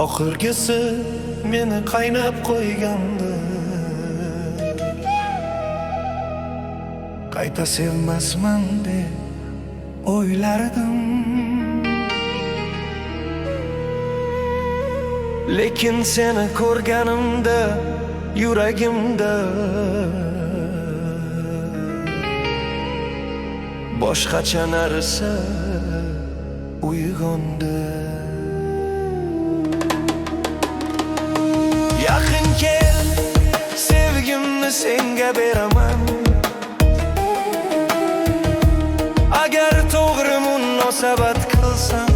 Oxirgisi meni qaynab qo'ygandi. Qayta sevmasman deb o'ylardim, lekin seni ko'rganimda yuragimda boshqacha narsa uyg'ondi. Yaqin kel, sevgimni senga beraman. Agar to'g'ri munosabat qilsam,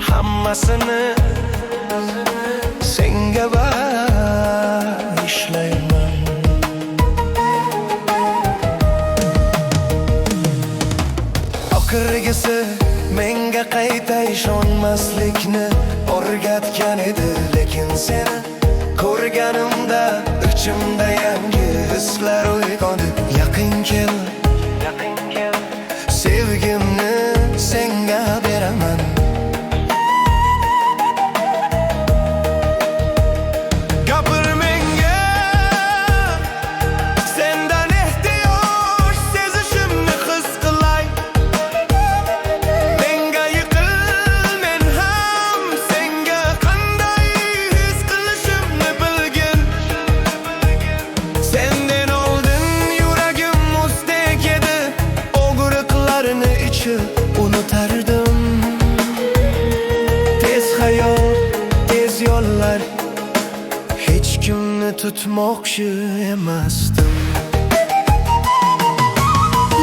hammasini senga bag'ishlayman. Oxirgisi menga qayta ishonmaslikni o'rgatgan edi, lekin seni ko'rganimda ichimda yangi hislar uyg'ondi. Yaqin kel, sevgimni senga beraman. Gapir menga, sendan ehtiyoj sezishimni his qilay. Menga yiqil, men ham senga qanday his qilishimni bilgin. Sendan oldin yuragim muzdek edi, og'riqlarni ichib unutardim. Tez hayot, tez yo'llar, hech kimni tutmoqchi emasdim.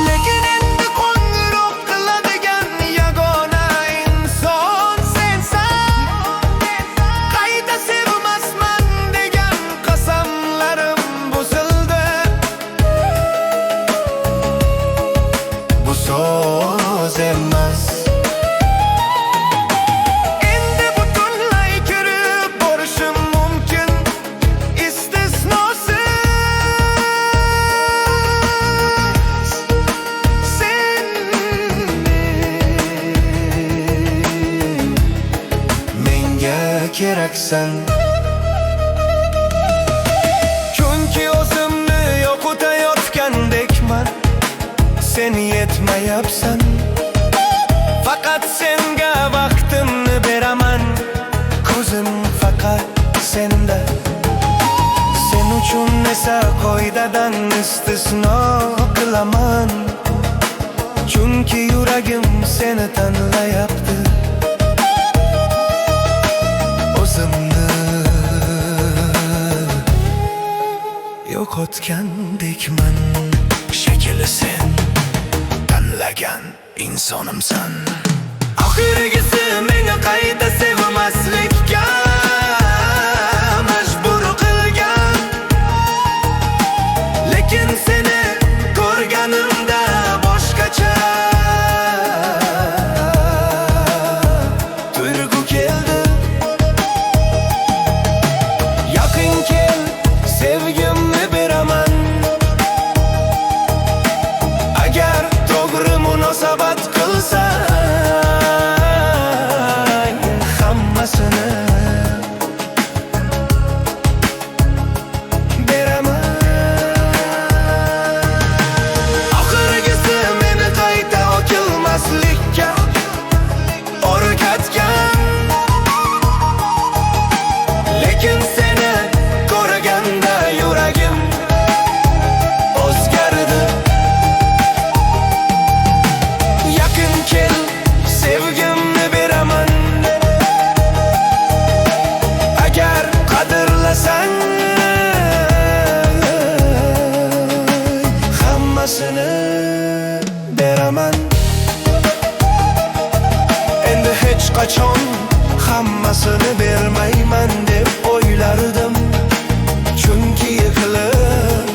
Lekin endi qo'ng'iroq qiladigan yagona inson sensan. Qayta sevmasman degan qasamlarim buzildi. Bu so'z emas, endi butunlay kirib borishim mumkin, istisnosiz. Sen menga keraksan. Chunki o'zimni yo'qotayotgandekman, sen yetmayapsan. Faqat senga vaqtimni beraman, ko'zim faqat senda. Sen uchun esa qoidadan istisno qilaman, chunki yuragim seni tanlayapti. O'zimni yo'qotgandekman. Shekilli sen tanlagan insonimsan. Oxirgisi meni qayta sevmaslikka majbur qilgan, lekin seni ko'rganimda boshqacha tuyg'u keldi. Yaqin kel, sevgimni beraman. Agar to'g'ri munosabat qilsang, hammasini beraman. Oxirgisi meni qayta o'kilmaslikka o'rgatgan, lekin seni ko'rganda yuragim o'zgardi. Yaqin kel, sevgimni beraman. Agar qadrlasang, hammasini beraman. Endi hech qachon hammasini bermayman deb o'ylardim, chunki yiqilib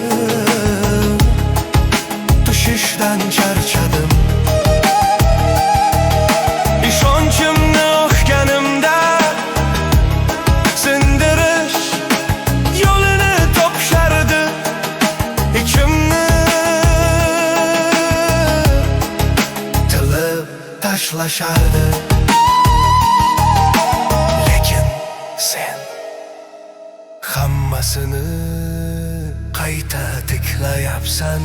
tushishdan charchadim. Ishonchimni o'xganimda sindirish yo'lini topishardi. Ichimni tilib tashlashardi. hammasini qayta tiklayapsan.